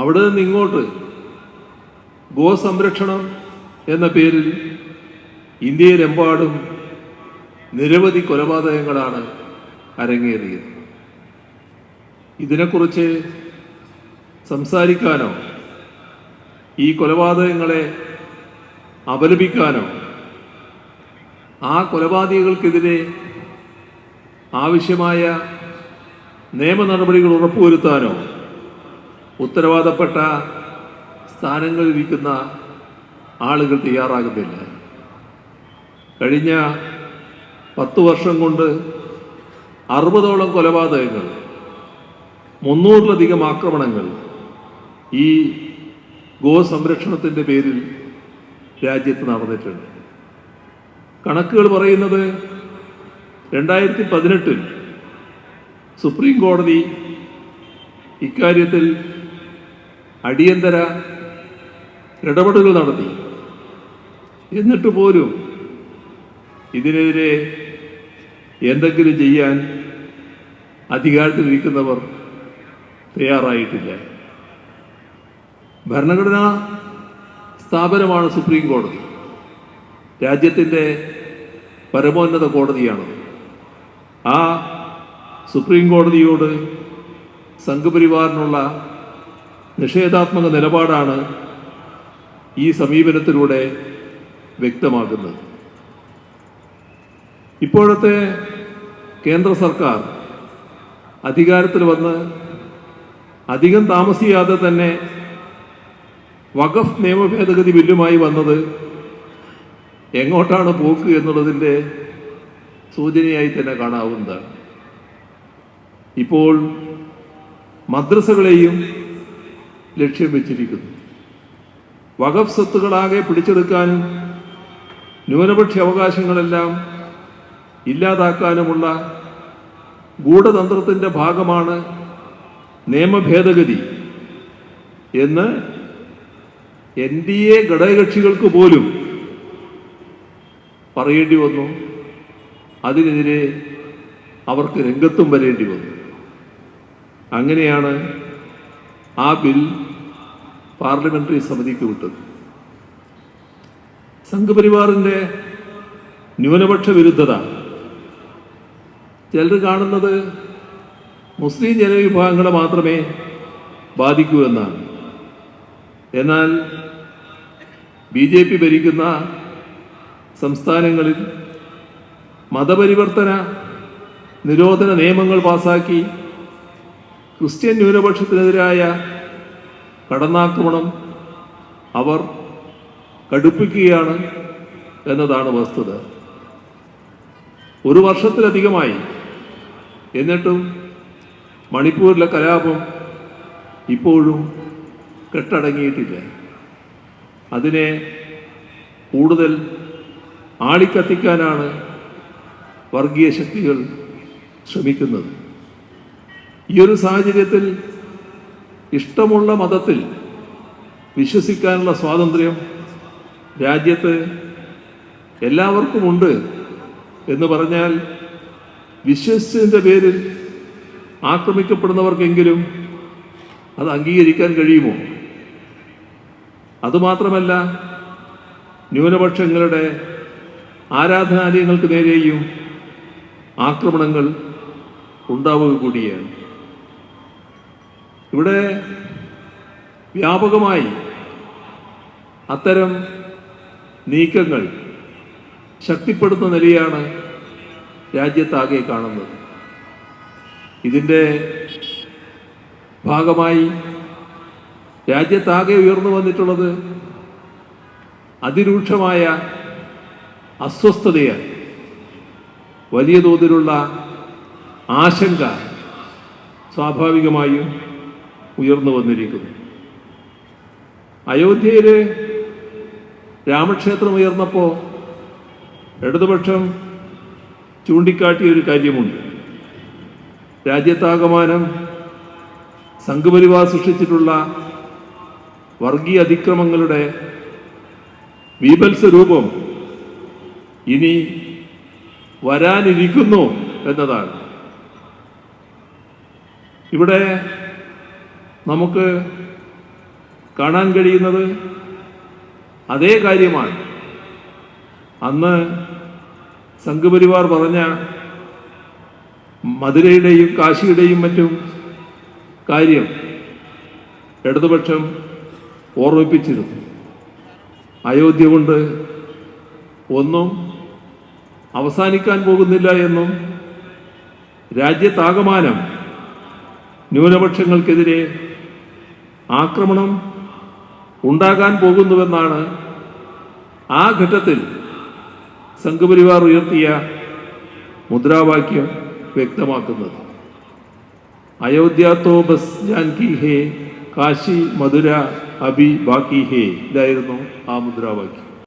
അവിടെ നിന്ന് ഇങ്ങോട്ട് ഗോസംരക്ഷണം എന്ന പേരിൽ ഇന്ത്യയിലെമ്പാടും നിരവധി കൊലപാതകങ്ങളാണ് അരങ്ങേറിയത്. ഇതിനെക്കുറിച്ച് സംസാരിക്കാനോ ഈ കൊലപാതകങ്ങളെ അപലപിക്കാനോ ആ കൊലപാതകങ്ങൾക്കെതിരെ ആവശ്യമായ നിയമ നടപടികൾ ഉറപ്പുവരുത്താനോ ഉത്തരവാദപ്പെട്ട സ്ഥാനങ്ങളിലിരിക്കുന്ന ആളുകൾ തയ്യാറാകുന്നില്ല. കഴിഞ്ഞ 10 വർഷം കൊണ്ട് 60ഓളം കൊലപാതകങ്ങൾ, 300-ലധികം ആക്രമണങ്ങൾ ഈ ഗോസംരക്ഷണത്തിൻ്റെ പേരിൽ രാജ്യത്ത് നടന്നിട്ടുണ്ട്. കണക്കുകൾ പറയുന്നത് 2018 സുപ്രീം കോടതി ഇക്കാര്യത്തിൽ അടിയന്തര ഇടപെടലുകൾ നടത്തി. എന്നിട്ട് പോലും ഇതിനെതിരെ എന്തെങ്കിലും ചെയ്യാൻ അധികാരത്തിലിരിക്കുന്നവർ തയ്യാറായിട്ടില്ല. ഭരണഘടനാ സ്ഥാപനമാണ് സുപ്രീം കോടതി. രാജ്യത്തിൻ്റെ പരമോന്നത കോടതിയാണ്. ആ സുപ്രീം കോടതിയോട് സംഘപരിവാറിനുള്ള നിഷേധാത്മക നിലപാടാണ് ഈ സമീപനത്തിലൂടെ വ്യക്തമാക്കുന്നത്. ഇപ്പോഴത്തെ കേന്ദ്ര സർക്കാർ അധികാരത്തിൽ വന്ന് അധികം താമസിയാതെ തന്നെ വഖഫ് നിയമ ഭേദഗതി ബില്ലുമായി വന്നത് എങ്ങോട്ടാണ് പോക്ക് എന്നുള്ളതിൻ്റെ സൂചനയായി തന്നെ കാണാവുന്നതാണ്. ഇപ്പോൾ മദ്രസകളെയും ലക്ഷ്യം വെച്ചിരിക്കുന്നു. വഖഫ് സ്വത്തുകളാകെ പിടിച്ചെടുക്കാനും ന്യൂനപക്ഷ അവകാശങ്ങളെല്ലാം ഇല്ലാതാക്കാനുമുള്ള ഗൂഢതന്ത്രത്തിൻ്റെ ഭാഗമാണ് നിയമ ഭേദഗതി എന്ന് NDA ഘടകകക്ഷികൾക്ക് പോലും പറയേണ്ടി വന്നു. അതിനെതിരെ അവർക്ക് രംഗത്തും വരേണ്ടി വന്നു. അങ്ങനെയാണ് ആ ബിൽ പാർലമെന്ററി സമിതിക്ക് വിട്ടത്. സംഘപരിവാറിൻ്റെ ന്യൂനപക്ഷ വിരുദ്ധത ചിലർ കാണുന്നത് മുസ്ലിം ജനവിഭാഗങ്ങളെ മാത്രമേ ബാധിക്കൂ എന്നാണ്. എന്നാൽ BJP ഭരിക്കുന്ന സംസ്ഥാനങ്ങളിൽ മതപരിവർത്തന നിരോധന നിയമങ്ങൾ പാസാക്കി ക്രിസ്ത്യൻ ന്യൂനപക്ഷത്തിനെതിരായ കടന്നാക്രമണം അവർ കടുപ്പിക്കുകയാണ് എന്നതാണ് വസ്തുത. 1 വർഷത്തിലധികമായി, എന്നിട്ടും മണിപ്പൂരിലെ കലാപം ഇപ്പോഴും കെട്ടടങ്ങിയിട്ടില്ല. അതിനെ കൂടുതൽ ആളിക്കത്തിക്കാനാണ് വർഗീയ ശക്തികൾ ശ്രമിക്കുന്നത്. ഈ ഒരു സാഹചര്യത്തിൽ ഇഷ്ടമുള്ള മതത്തിൽ വിശ്വസിക്കാനുള്ള സ്വാതന്ത്ര്യം രാജ്യത്ത് എല്ലാവർക്കുമുണ്ട് എന്ന് പറഞ്ഞാൽ വിശ്വസിച്ചതിൻ്റെ പേരിൽ ആക്രമിക്കപ്പെടുന്നവർക്കെങ്കിലും അത് അംഗീകരിക്കാൻ കഴിയുമോ? അതുമാത്രമല്ല, ന്യൂനപക്ഷങ്ങളുടെ ആരാധനാലയങ്ങൾക്ക് നേരെയും ആക്രമണങ്ങൾ ഉണ്ടാവുക കൂടിയാണ്. ഇവിടെ വ്യാപകമായി അത്തരം നീക്കങ്ങൾ ശക്തിപ്പെടുത്തുന്ന നിലയാണ് രാജ്യത്താകെ കാണുന്നത്. ഇതിൻ്റെ ഭാഗമായി രാജ്യത്താകെ ഉയർന്നു വന്നിട്ടുള്ളത് അതിരൂക്ഷമായ അസ്വസ്ഥതയാണ്. വലിയ തോതിലുള്ള ആശങ്ക സ്വാഭാവികമായും ഉയർന്നു വന്നിരിക്കുന്നു. അയോധ്യയിൽ രാമക്ഷേത്രം ഉയർന്നപ്പോൾ ഇടതുപക്ഷം ചൂണ്ടിക്കാട്ടിയൊരു കാര്യമുണ്ട്. രാജ്യത്താകമാനം സംഘപരിവാർ സൃഷ്ടിച്ചിട്ടുള്ള വർഗീയ അതിക്രമങ്ങളുടെ ബീഭത്സ രൂപം ഇനി വരാനിരിക്കുന്നു എന്നതാണ്. ഇവിടെ നമുക്ക് കാണാൻ കഴിയുന്നത് അതേ കാര്യമാണ്. അന്ന് സംഘപരിവാർ പറഞ്ഞ മധുരയുടെയും കാശിയുടെയും മറ്റും കാര്യം ഇടതുപക്ഷം ഓർമ്മിപ്പിച്ചിരുന്നു. അയോധ്യ കൊണ്ട് ഒന്നും അവസാനിക്കാൻ പോകുന്നില്ല എന്നും രാജ്യത്താകമാനം ന്യൂനപക്ഷങ്ങൾക്കെതിരെ ആക്രമണം ഉണ്ടാകാൻ പോകുന്നുവെന്നാണ് ആ ഘട്ടത്തിൽ സംഘപരിവാർ ഉയർത്തിയ മുദ്രാവാക്യം വ്യക്തമാക്കുന്നത്. അയോധ്യ തോ ബസ് ജാൻകി ഹേ, കാശി മധുര അഭി ബാക്കി ഹേ, ഇതായിരുന്നു ആ മുദ്രാവാക്യം.